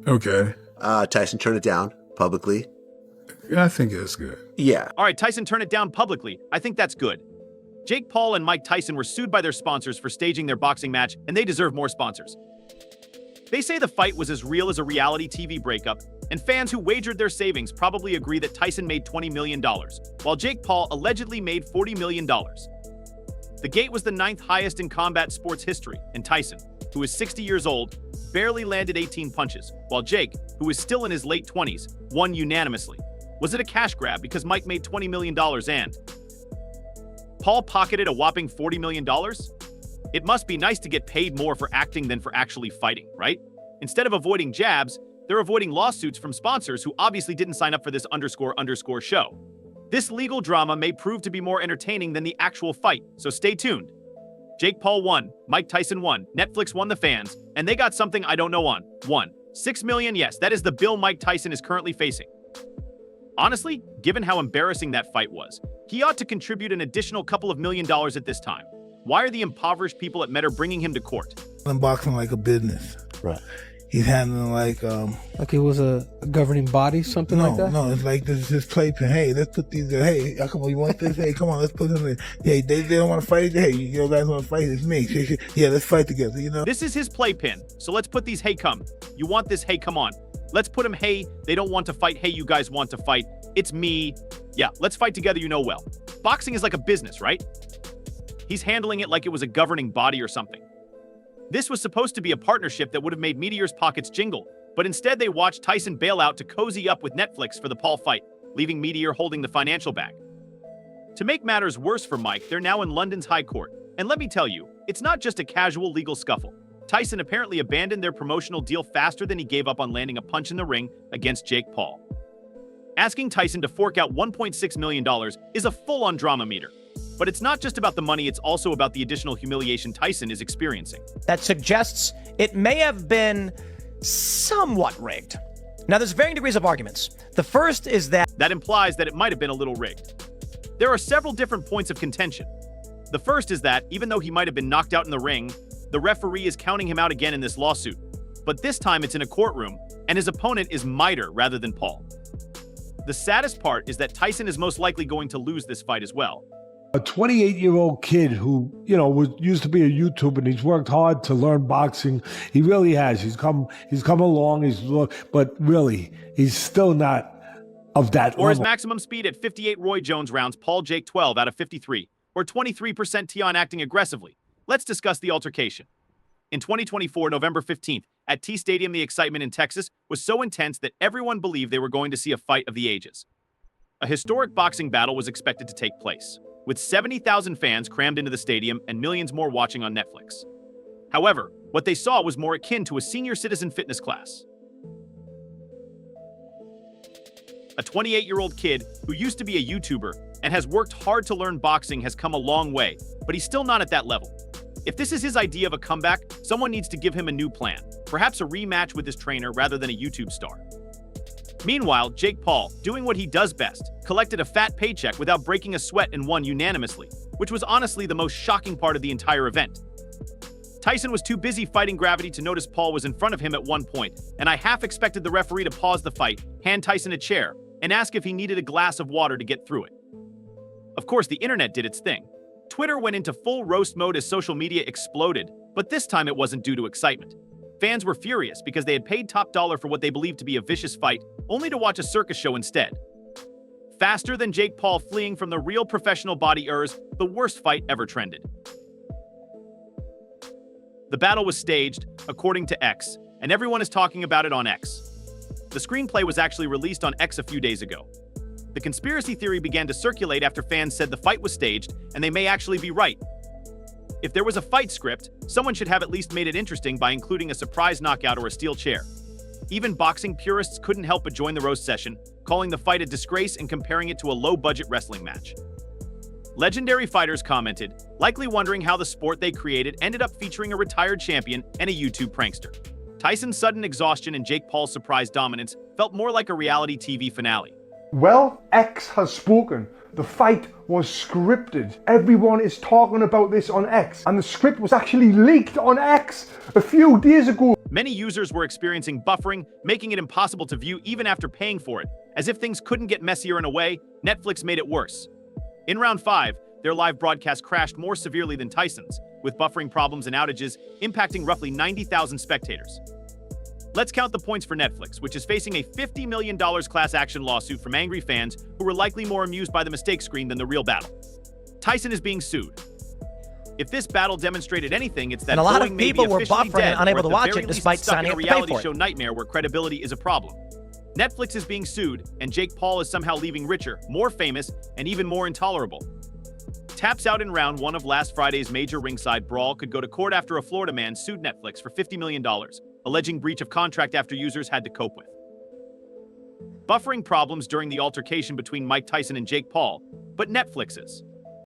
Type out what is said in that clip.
Okay. Tyson turned it down publicly. I think it's good. Yeah. All right, Tyson turned it down publicly. I think that's good. Jake Paul and Mike Tyson were sued by their sponsors for staging their boxing match, and they deserve more sponsors. They say the fight was as real as a reality TV breakup, and fans who wagered their savings probably agree that Tyson made $20 million, while Jake Paul allegedly made $40 million. The gate was the 9th highest in combat sports history, and Tyson, who is 60 years old, barely landed 18 punches, while Jake, who is still in his late 20s, won unanimously. Was it a cash grab because Mike made $20 million and Paul pocketed a whopping $40 million? It must be nice to get paid more for acting than for actually fighting, right? Instead of avoiding jabs, they're avoiding lawsuits from sponsors who obviously didn't sign up for this __ show. This legal drama may prove to be more entertaining than the actual fight, so stay tuned. Jake Paul won, Mike Tyson won, Netflix won the fans, and they got something I don't know on. 6 million, yes, that is the bill Mike Tyson is currently facing. Honestly, given how embarrassing that fight was, he ought to contribute an additional couple of $1 million at this time. Why are the impoverished people at Meta bringing him to court? Unboxing like a business. Right. He's handling like it was a governing body, something like that? No, it's like this is playpen. Hey, let's put these, hey, come on, you want this? Hey, come on, let's put them in. Hey, they don't want to fight. Hey, you guys want to fight? It's me. Yeah, let's fight together, you know? This is his playpen, so let's put these hey come. You want this, hey come on. Let's put him hey, they don't want to fight, hey you guys want to fight. It's me. Yeah, let's fight together, you know well. Boxing is like a business, right? He's handling it like it was a governing body or something. This was supposed to be a partnership that would have made Meteor's pockets jingle, but instead they watched Tyson bail out to cozy up with Netflix for the Paul fight, leaving Meteor holding the financial bag. To make matters worse for Mike, they're now in London's High Court. And let me tell you, it's not just a casual legal scuffle. Tyson apparently abandoned their promotional deal faster than he gave up on landing a punch in the ring against Jake Paul. Asking Tyson to fork out $1.6 million is a full-on drama meter. But it's not just about the money, it's also about the additional humiliation Tyson is experiencing. That suggests it may have been somewhat rigged. Now, there's varying degrees of arguments. The first is that implies that it might have been a little rigged. There are several different points of contention. The first is that, even though he might have been knocked out in the ring, the referee is counting him out again in this lawsuit. But this time it's in a courtroom, and his opponent is Mitre rather than Paul. The saddest part is that Tyson is most likely going to lose this fight as well. A 28-year-old kid who, used to be a YouTuber, and he's worked hard to learn boxing. He really has. He's come along. But really, he's still not of that level. Or his maximum speed at 58 Roy Jones rounds, Paul Jake 12 out of 53, or 23% T on acting aggressively. Let's discuss the altercation. In 2024, November 15th, at T Stadium, the excitement in Texas was so intense that everyone believed they were going to see a fight of the ages. A historic boxing battle was expected to take place, with 70,000 fans crammed into the stadium and millions more watching on Netflix. However, what they saw was more akin to a senior citizen fitness class. A 28-year-old kid who used to be a YouTuber and has worked hard to learn boxing has come a long way, but he's still not at that level. If this is his idea of a comeback, someone needs to give him a new plan, perhaps a rematch with his trainer rather than a YouTube star. Meanwhile, Jake Paul, doing what he does best, collected a fat paycheck without breaking a sweat and won unanimously, which was honestly the most shocking part of the entire event. Tyson was too busy fighting gravity to notice Paul was in front of him at one point, and I half expected the referee to pause the fight, hand Tyson a chair, and ask if he needed a glass of water to get through it. Of course, the internet did its thing. Twitter went into full roast mode as social media exploded, but this time it wasn't due to excitement. Fans were furious because they had paid top dollar for what they believed to be a vicious fight, only to watch a circus show instead. Faster than Jake Paul fleeing from the real professional bodyers, the worst fight ever trended. The battle was staged, according to X, and everyone is talking about it on X. The screenplay was actually released on X a few days ago. The conspiracy theory began to circulate after fans said the fight was staged, and they may actually be right. If there was a fight script, someone should have at least made it interesting by including a surprise knockout or a steel chair. Even boxing purists couldn't help but join the roast session, calling the fight a disgrace and comparing it to a low-budget wrestling match. Legendary fighters commented, likely wondering how the sport they created ended up featuring a retired champion and a YouTube prankster. Tyson's sudden exhaustion and Jake Paul's surprise dominance felt more like a reality TV finale. Well, X has spoken. The fight was scripted. Everyone is talking about this on X, and the script was actually leaked on X a few days ago. Many users were experiencing buffering, making it impossible to view even after paying for it. As if things couldn't get messier in a way, Netflix made it worse. In round 5, their live broadcast crashed more severely than Tyson's, with buffering problems and outages impacting roughly 90,000 spectators. Let's count the points for Netflix, which is facing a $50 million class action lawsuit from angry fans who were likely more amused by the mistake screen than the real battle. Tyson is being sued. If this battle demonstrated anything, it's that And a lot Boeing of may people be were officially buffering dead, and unable or at to the watch very it least despite stuck in signing a up to pay reality for it. show nightmare where credibility is a problem. Netflix is being sued, and Jake Paul is somehow leaving richer, more famous, and even more intolerable. Taps out in round 1 of last Friday's major ringside brawl could go to court after a Florida man sued Netflix for $50 million, alleging breach of contract after users had to cope with buffering problems during the altercation between Mike Tyson and Jake Paul, but Netflix's